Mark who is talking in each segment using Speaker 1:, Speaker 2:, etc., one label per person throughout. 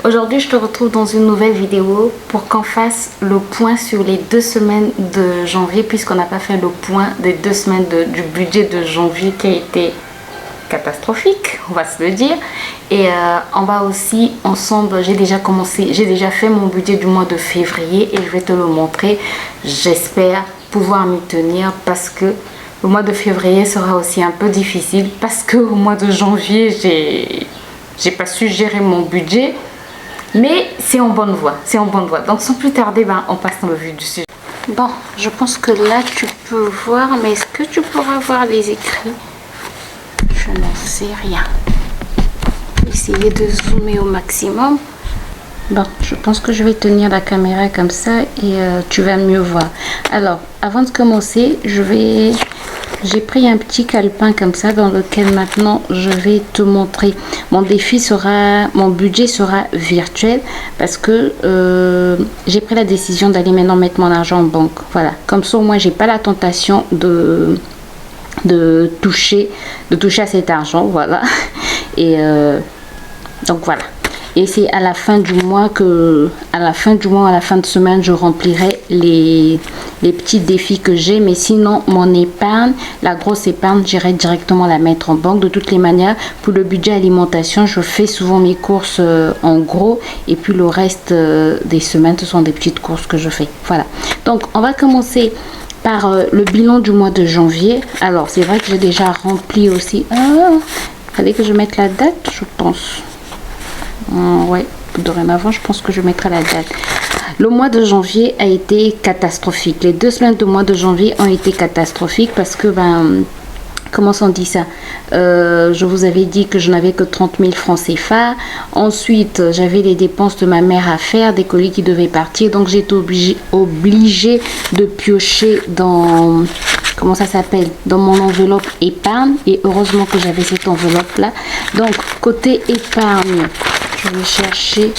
Speaker 1: Aujourd'hui, je te retrouve dans une nouvelle vidéo pour qu'on fasse le point sur les 2 semaines de janvier, puisqu'on n'a pas fait le point des 2 semaines du budget de janvier qui a été catastrophique, on va se le dire. Et on va aussi ensemble, j'ai déjà fait mon budget du mois de février et je vais te le montrer. J'espère pouvoir m'y tenir parce que le mois de février sera aussi un peu difficile, parce que au mois de janvier j'ai pas su gérer mon budget, mais c'est en bonne voie, donc sans plus tarder, on passe dans le vif du sujet. Bon, je pense que là tu peux voir, mais est-ce que tu pourras voir les écrits? Je n'en sais rien. Je vais essayer de zoomer au maximum. Bon, je pense que je vais tenir la caméra comme ça et tu vas mieux voir. Alors, avant de commencer, j'ai pris un petit calepin comme ça dans lequel maintenant je vais te montrer. Mon budget sera virtuel parce que j'ai pris la décision d'aller maintenant mettre mon argent en banque. Voilà, comme ça au moins j'ai pas la tentation de toucher à cet argent. Voilà. Et donc voilà. Et c'est à la fin du mois à la fin de semaine, je remplirai les petits défis que j'ai. Mais sinon, mon épargne, la grosse épargne, j'irai directement la mettre en banque. De toutes les manières, pour le budget alimentation, je fais souvent mes courses en gros. Et puis le reste des semaines, ce sont des petites courses que je fais. Voilà. Donc, on va commencer par le bilan du mois de janvier. Alors, c'est vrai que j'ai déjà rempli aussi. Fallait que je mette la date, je pense. Ouais, dorénavant, je pense que je mettrai la date. Le mois de janvier a été catastrophique. Les 2 semaines du mois de janvier ont été catastrophiques parce que, comment on dit ça, je vous avais dit que je n'avais que 30 000 francs CFA. Ensuite, j'avais les dépenses de ma mère à faire, des colis qui devaient partir. Donc, j'étais obligée de piocher dans... Comment ça s'appelle, dans mon enveloppe épargne. Et heureusement que j'avais cette enveloppe là. Donc côté épargne, je vais chercher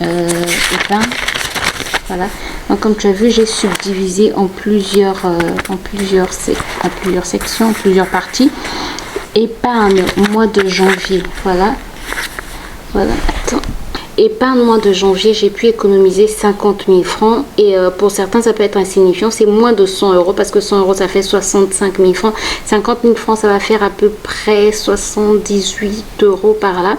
Speaker 1: épargne. Voilà. Donc comme tu as vu, j'ai subdivisé en plusieurs sections, en plusieurs parties. Épargne mois de janvier. Voilà. Attends. Épargne mois de janvier, j'ai pu économiser 50 000 francs et pour certains ça peut être insignifiant, c'est moins de 100 euros parce que 100 euros ça fait 65 000 francs, 50 000 francs ça va faire à peu près 78 euros par là,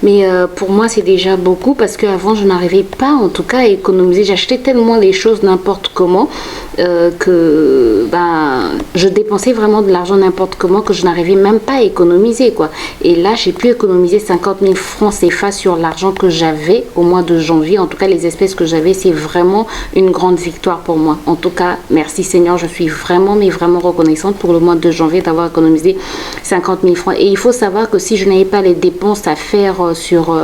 Speaker 1: mais pour moi c'est déjà beaucoup parce qu'avant je n'arrivais pas en tout cas à économiser, j'achetais tellement les choses n'importe comment que je dépensais vraiment de l'argent n'importe comment que je n'arrivais même pas à économiser quoi, et là j'ai pu économiser 50 000 francs CFA sur l'argent que j'avais au mois de janvier. En tout cas les espèces que j'avais, c'est vraiment une grande victoire pour moi. En tout cas merci Seigneur, je suis vraiment reconnaissante pour le mois de janvier d'avoir économisé 50 000 francs. Et il faut savoir que si je n'avais pas les dépenses à faire sur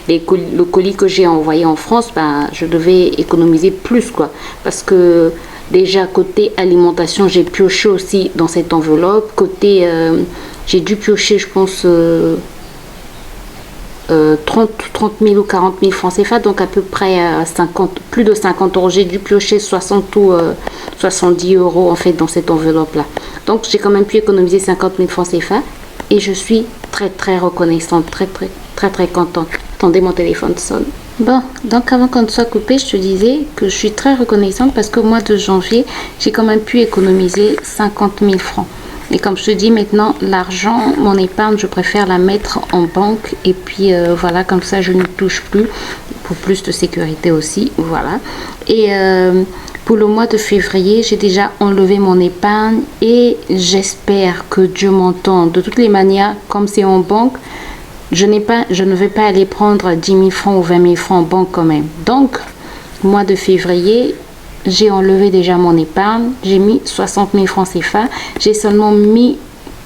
Speaker 1: le colis que j'ai envoyé en France, je devais économiser plus quoi, parce que déjà côté alimentation j'ai pioché aussi dans cette enveloppe, côté j'ai dû piocher je pense 30 000 ou 40 000 francs CFA, donc à peu près plus de 50 euros. J'ai dû piocher 60 ou 70 euros en fait dans cette enveloppe là. Donc j'ai quand même pu économiser 50 000 francs CFA et je suis très reconnaissante, très contente. Attendez, mon téléphone sonne. Bon, donc avant qu'on ne soit coupé, je te disais que je suis très reconnaissante parce qu'au mois de janvier, j'ai quand même pu économiser 50 000 francs. Et comme je te dis maintenant, l'argent, mon épargne, je préfère la mettre en banque. Et puis voilà, comme ça je ne touche plus, pour plus de sécurité aussi. Voilà. Et pour le mois de février, j'ai déjà enlevé mon épargne. Et j'espère que Dieu m'entend. De toutes les manières, comme c'est en banque, je ne vais pas aller prendre 10 000 francs ou 20 000 francs en banque quand même. Donc, mois de février, j'ai enlevé déjà mon épargne, j'ai mis 60 000 francs CFA, j'ai seulement mis,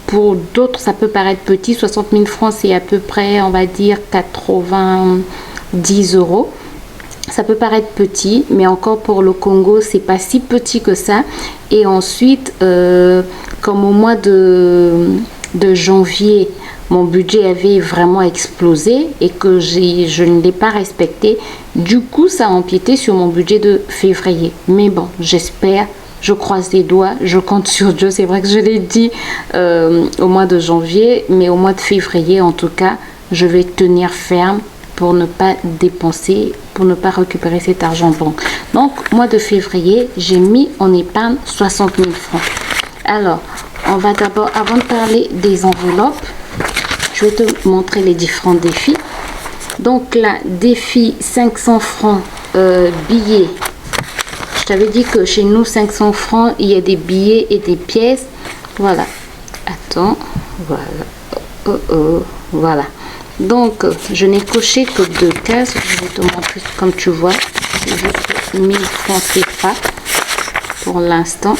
Speaker 1: pour d'autres ça peut paraître petit, 60 000 francs c'est à peu près on va dire 90 euros, ça peut paraître petit, mais encore pour le Congo c'est pas si petit que ça. Et ensuite comme au mois de janvier mon budget avait vraiment explosé et que je ne l'ai pas respecté, du coup ça a empiété sur mon budget de février. Mais bon, j'espère, je croise les doigts, je compte sur Dieu. C'est vrai que je l'ai dit au mois de janvier, mais au mois de février en tout cas, je vais tenir ferme pour ne pas dépenser, pour ne pas récupérer cet argent banque. Donc, mois de février, j'ai mis en épargne 60 000 francs. Alors, on va d'abord, avant de parler des enveloppes, je vais te montrer les différents défis. Donc là, défi 500 francs billets. Je t'avais dit que chez nous, 500 francs, il y a des billets et des pièces. Voilà. Attends. Voilà. Voilà. Donc, je n'ai coché que 2 cases. Je vais te montrer, comme tu vois, c'est juste 1000 francs CFA pour l'instant.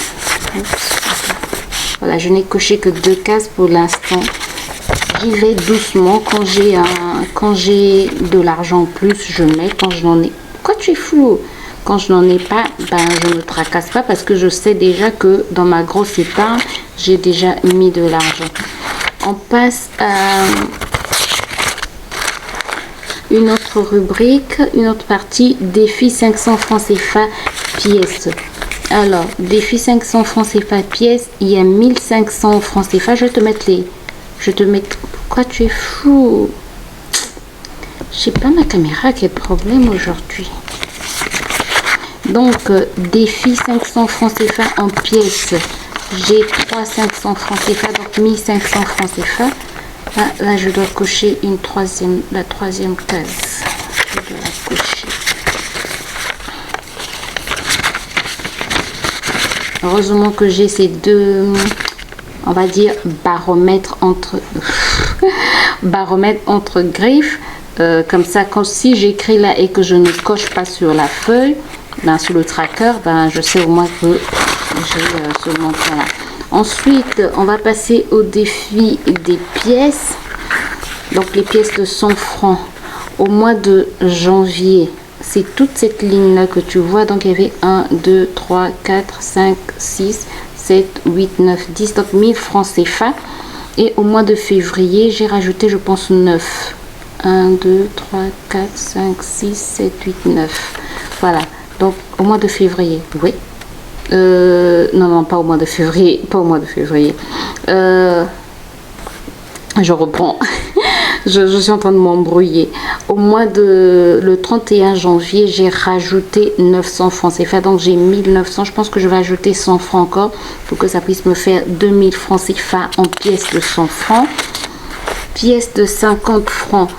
Speaker 1: Voilà, je n'ai coché que 2 cases pour l'instant. J'y vais doucement. Quand j'ai de l'argent en plus, je mets. Quand je n'en ai... Pourquoi tu es flou? Quand je n'en ai pas, ben, je ne me tracasse pas parce que je sais déjà que dans ma grosse épargne, j'ai déjà mis de l'argent. On passe à une autre rubrique, une autre partie, défi 500 francs CFA pièces. Alors, défi 500 francs CFA pièces, il y a 1500 francs CFA. Je vais te mettre les... Je te mets... Pourquoi tu es fou? Je sais pas ma caméra qui a problème aujourd'hui. Donc, défi 500 francs CFA en pièces. J'ai 500 francs CFA, donc 1500 francs CFA. Là, je dois cocher la troisième case. Je dois la cocher. Heureusement que j'ai ces deux, on va dire, baromètres entre griffes. Comme ça, si j'écris là et que je ne coche pas sur la feuille, ben, sur le tracker, ben, je sais au moins que j'ai ce montant-là. Ensuite, on va passer au défi des pièces. Donc, les pièces de 100 francs au mois de janvier. C'est toute cette ligne-là que tu vois. Donc, il y avait 1, 2, 3, 4, 5, 6, 7, 8, 9, 10. Donc, 1000 francs CFA. Et au mois de février, j'ai rajouté, je pense, 9. 1, 2, 3, 4, 5, 6, 7, 8, 9. Voilà. Donc, au mois de février. Oui. Non, pas au mois de février. Pas au mois de février. Je reprends. je suis en train de m'embrouiller. Au mois de... Le 31 janvier, j'ai rajouté 900 francs CFA. Donc, j'ai 1900. Je pense que je vais ajouter 100 francs encore pour que ça puisse me faire 2000 francs CFA en pièces de 100 francs. Pièces de 50 francs.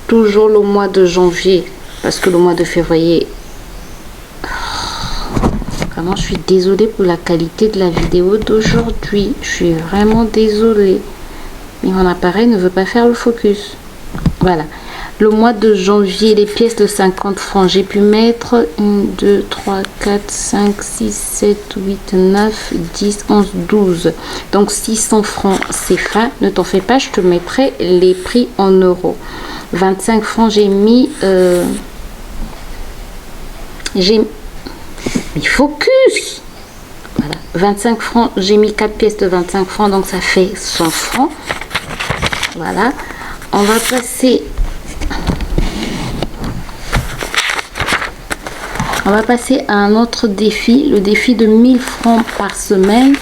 Speaker 1: Toujours le mois de janvier. Parce que le mois de février... Vraiment, je suis désolée pour la qualité de la vidéo d'aujourd'hui. Je suis vraiment désolée. Mais mon appareil ne veut pas faire le focus. Voilà. Le mois de janvier, les pièces de 50 francs, j'ai pu mettre 1, 2, 3, 4, 5, 6, 7, 8, 9, 10, 11, 12. Donc 600 francs CFA. Ne t'en fais pas, je te mettrai les prix en euros. 25 francs, j'ai mis... Mais focus! Voilà. 25 francs, j'ai mis 4 pièces de 25 francs, donc ça fait 100 francs. Voilà. On va passer à un autre défi, le défi de 1000 francs par semaine.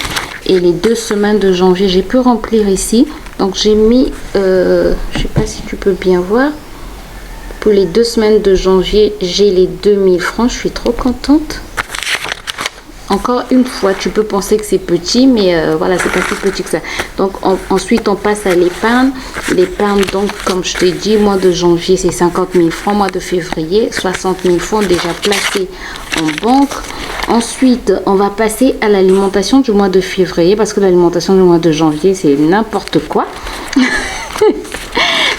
Speaker 1: Et les 2 semaines de janvier, j'ai pu remplir ici. Donc j'ai mis, je sais pas si tu peux bien voir. Pour les 2 semaines de janvier, j'ai les 2000 francs. Je suis trop contente. Encore une fois, tu peux penser que c'est petit, mais voilà, c'est pas si petit que ça. Donc, ensuite, on passe à l'épargne. L'épargne, donc, comme je t'ai dit, mois de janvier, c'est 50 000 francs. Mois de février, 60 000 francs déjà placés en banque. Ensuite, on va passer à l'alimentation du mois de février, parce que l'alimentation du mois de janvier, c'est n'importe quoi.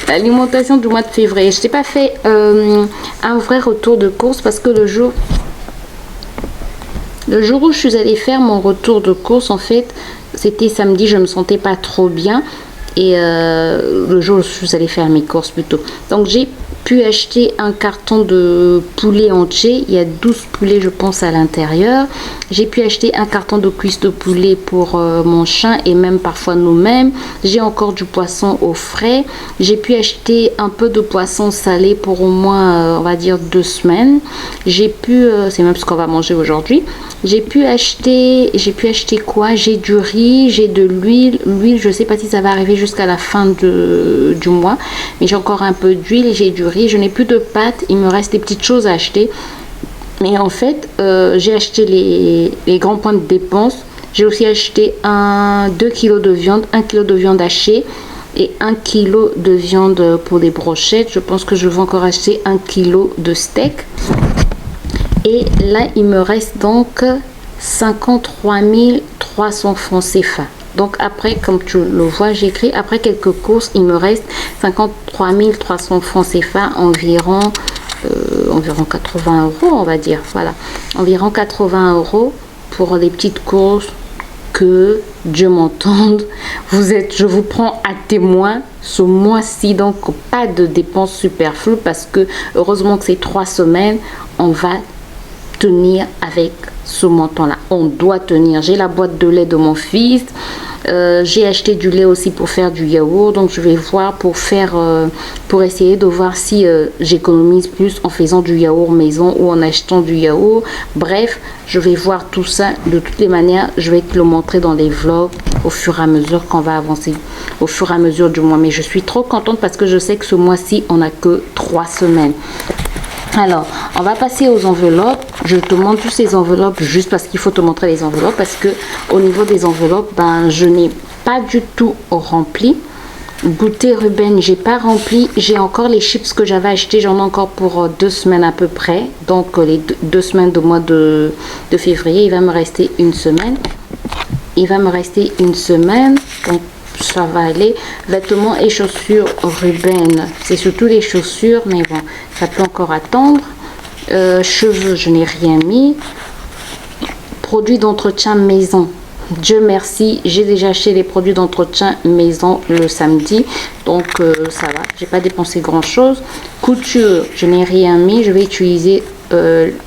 Speaker 1: L'alimentation du mois de février, je t'ai pas fait un vrai retour de course, parce que le jour où je suis allée faire mon retour de course, en fait, c'était samedi, je me sentais pas trop bien. Et le jour où je suis allée faire mes courses plutôt. Donc j'ai pu acheter un carton de poulet entier. Il y a 12 poulet, je pense, à l'intérieur. J'ai pu acheter un carton de cuisses de poulet pour mon chien et même parfois nous-mêmes. J'ai encore du poisson au frais. J'ai pu acheter un peu de poisson salé pour au moins, on va dire, 2 semaines. J'ai pu, c'est même ce qu'on va manger aujourd'hui. J'ai pu acheter quoi? J'ai du riz, j'ai de l'huile. L'huile, je sais pas si ça va arriver jusqu'à la fin du mois, mais j'ai encore un peu d'huile, j'ai du riz. Je n'ai plus de pâtes, il me reste des petites choses à acheter. Mais en fait, j'ai acheté les grands points de dépense. J'ai aussi acheté 2 kg de viande, 1 kg de viande hachée et 1 kg de viande pour des brochettes. Je pense que je vais encore acheter 1 kg de steak. Et là, il me reste donc 53 300 francs CFA. Donc après, comme tu le vois, j'écris après quelques courses, il me reste 53 300 francs CFA, environ 80 euros, on va dire. Voilà, environ 80 euros pour les petites courses. Que Dieu m'entende, je vous prends à témoin ce mois-ci, donc pas de dépenses superflues parce que heureusement que c'est 3 semaines, on va tenir avec ce montant-là. On doit tenir. J'ai la boîte de lait de mon fils. J'ai acheté du lait aussi pour faire du yaourt. Donc je vais voir pour essayer de voir si j'économise plus en faisant du yaourt maison ou en achetant du yaourt. Bref, je vais voir tout ça. De toutes les manières, je vais te le montrer dans les vlogs au fur et à mesure qu'on va avancer, au fur et à mesure du mois. Mais je suis trop contente parce que je sais que ce mois-ci, on n'a que 3 semaines. Alors, on va passer aux enveloppes. Je te montre toutes ces enveloppes juste parce qu'il faut te montrer les enveloppes. Parce que au niveau des enveloppes, je n'ai pas du tout rempli. Goûter Ruben, j'ai pas rempli. J'ai encore les chips que j'avais achetés. J'en ai encore pour 2 semaines à peu près. Donc, les 2 semaines du mois de février. Il va me rester une semaine. Donc, ça va aller. Vêtements et chaussures Ruben, c'est surtout les chaussures, mais bon, ça peut encore attendre. Cheveux, je n'ai rien mis. Produits d'entretien maison, Dieu merci, j'ai déjà acheté les produits d'entretien maison le samedi, donc ça va, j'ai pas dépensé grand chose. Couture, je n'ai rien mis. Je vais utiliser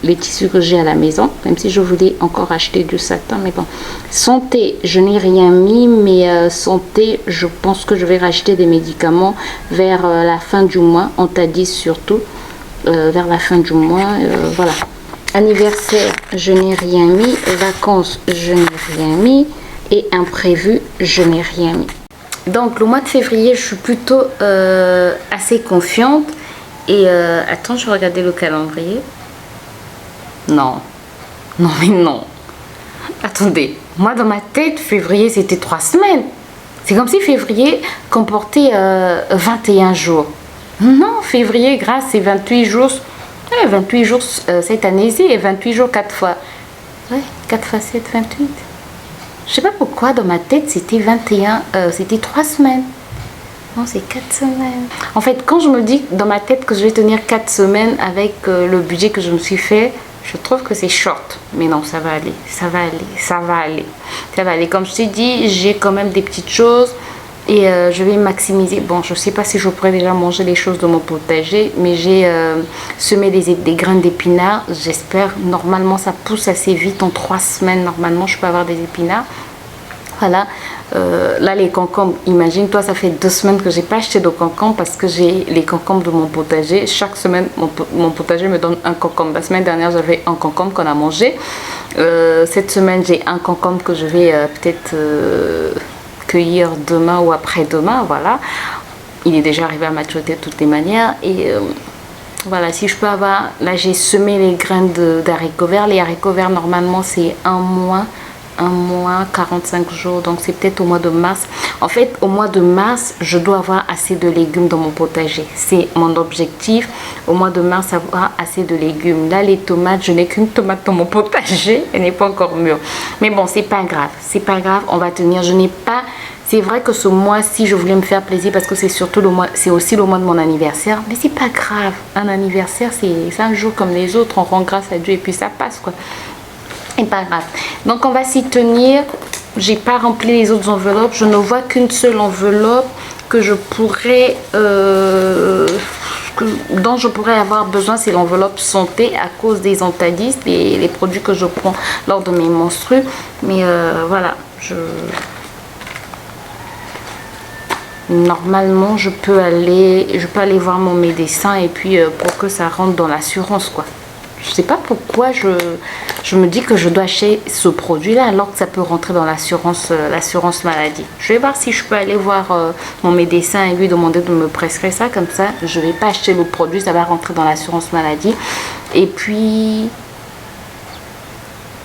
Speaker 1: les tissus que j'ai à la maison, même si je voulais encore acheter du satin, mais bon. Santé, je n'ai rien mis, mais santé, je pense que je vais racheter des médicaments vers la fin du mois. On t'a dit surtout vers la fin du mois, voilà. Anniversaire, je n'ai rien mis. Vacances, je n'ai rien mis. Et imprévu, je n'ai rien mis. Donc le mois de février, je suis plutôt assez confiante. Et attends, je vais regarder le calendrier. Non, non mais non. Attendez, moi dans ma tête, février c'était 3 semaines. C'est comme si février comportait 21 jours. Non, février, grâce, c'est 28 jours. 28 jours cette année-ci et 28 jours 4 fois. Ouais, 4 fois 7, 28. Je sais pas pourquoi dans ma tête c'était 21, c'était 3 semaines. Non, c'est 4 semaines. En fait, quand je me dis dans ma tête que je vais tenir 4 semaines avec le budget que je me suis fait, je trouve que c'est short. Mais non, ça va aller, ça va aller, ça va aller. Ça va aller. Comme je t'ai dit, j'ai quand même des petites choses. Et je vais maximiser. Bon, je ne sais pas si je pourrais déjà manger les choses de mon potager, mais j'ai semé des graines d'épinards. J'espère. Normalement, ça pousse assez vite. En 3 semaines, normalement, je peux avoir des épinards. Voilà. Là, les concombres, imagine-toi, ça fait 2 semaines que j'ai pas acheté de concombres parce que j'ai les concombres de mon potager. Chaque semaine, mon potager me donne un concombre. La semaine dernière, j'avais un concombre qu'on a mangé. Cette semaine, j'ai un concombre que je vais peut-être... cueillir demain ou après-demain, voilà. Il est déjà arrivé à maturité de toutes les manières. Et voilà, si je peux avoir... Là, j'ai semé les graines d'haricots verts. Les haricots verts, normalement, c'est un mois, 45 jours. Donc, c'est peut-être au mois de mars. En fait, au mois de mars, je dois avoir assez de légumes dans mon potager. C'est mon objectif. Au mois de mars, avoir assez de légumes. Là, les tomates, je n'ai qu'une tomate dans mon potager. Elle n'est pas encore mûre. Mais bon, c'est pas grave. C'est pas grave, on va tenir. Je n'ai pas... C'est vrai que ce mois-ci, je voulais me faire plaisir parce que c'est surtout le mois, c'est aussi le mois de mon anniversaire. Mais c'est pas grave. Un anniversaire, c'est un jour comme les autres. On rend grâce à Dieu et puis ça passe, quoi. C'est pas grave. Donc, on va s'y tenir. J'ai pas rempli les autres enveloppes. Je ne vois qu'une seule enveloppe que je pourrais dont je pourrais avoir besoin, c'est l'enveloppe santé à cause des antagonistes et les produits que je prends lors de mes menstrues. Mais voilà, normalement je peux aller voir mon médecin et puis pour que ça rentre dans l'assurance quoi. Je sais pas pourquoi je me dis que je dois acheter ce produit là alors que ça peut rentrer dans l'assurance maladie. Je vais voir si je peux aller voir mon médecin et lui demander de me prescrire ça, comme ça je vais pas acheter le produit, ça va rentrer dans l'assurance maladie. Et puis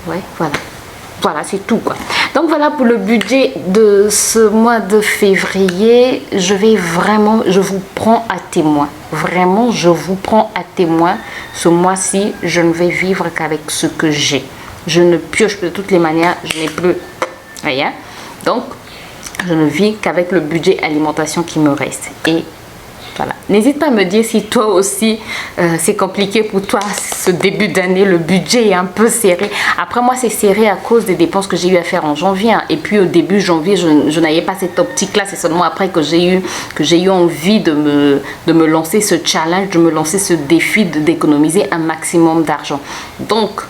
Speaker 1: ouais, voilà, c'est tout quoi. Donc voilà pour le budget de ce mois de février. Je vous prends à témoin. Vraiment, je vous prends à témoin. Ce mois-ci, je ne vais vivre qu'avec ce que j'ai. Je ne pioche de toutes les manières, je n'ai plus rien. Donc, je ne vis qu'avec le budget alimentation qui me reste. Et voilà. N'hésite pas à me dire si toi aussi c'est compliqué pour toi ce début d'année, le budget est un peu serré. Après moi c'est serré à cause des dépenses que j'ai eu à faire en janvier. Et puis au début janvier je n'avais pas cette optique là. C'est seulement après que j'ai eu envie de me lancer ce challenge, de me lancer ce défi d'économiser un maximum d'argent. Donc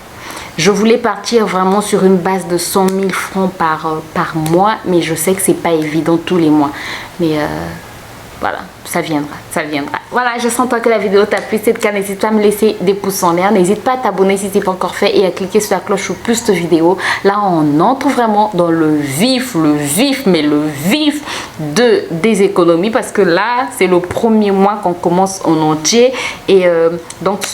Speaker 1: je voulais partir vraiment sur une base de 100 000 francs par mois. Mais je sais que c'est pas évident tous les mois. Mais voilà, ça viendra. Voilà, je sens toi que la vidéo t'a plu. Si c'est le cas, n'hésite pas à me laisser des pouces en l'air. N'hésite pas à t'abonner si ce n'est pas encore fait et à cliquer sur la cloche pour plus de vidéos. Là, on entre vraiment dans le vif des économies. Parce que là, c'est le premier mois qu'on commence en entier. Et donc,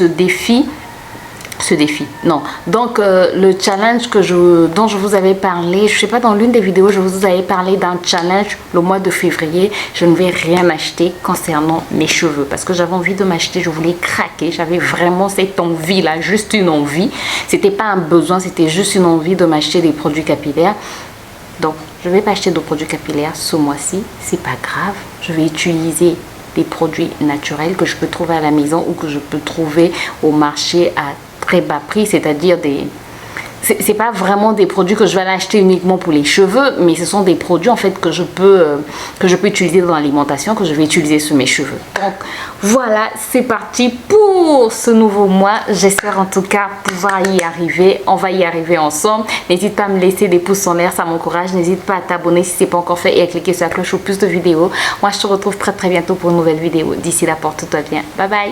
Speaker 1: donc le challenge dont je vous avais parlé, je sais pas, dans l'une des vidéos je vous avais parlé d'un challenge le mois de février. Je ne vais rien acheter concernant mes cheveux parce que j'avais envie de m'acheter, je voulais craquer, j'avais vraiment cette envie là, juste une envie, c'était pas un besoin, c'était juste une envie de m'acheter des produits capillaires. Donc je vais pas acheter de produits capillaires ce mois-ci, c'est pas grave, je vais utiliser des produits naturels que je peux trouver à la maison ou que je peux trouver au marché à très bas prix, c'est-à-dire c'est pas vraiment des produits que je vais aller acheter uniquement pour les cheveux, mais ce sont des produits en fait que je peux utiliser dans l'alimentation, que je vais utiliser sur mes cheveux. Donc voilà, c'est parti pour ce nouveau mois. J'espère en tout cas pouvoir y arriver. On va y arriver ensemble. N'hésite pas à me laisser des pouces en l'air, ça m'encourage. N'hésite pas à t'abonner si ce n'est pas encore fait et à cliquer sur la cloche pour plus de vidéos. Moi je te retrouve très bientôt pour une nouvelle vidéo. D'ici là, porte-toi bien. Bye bye.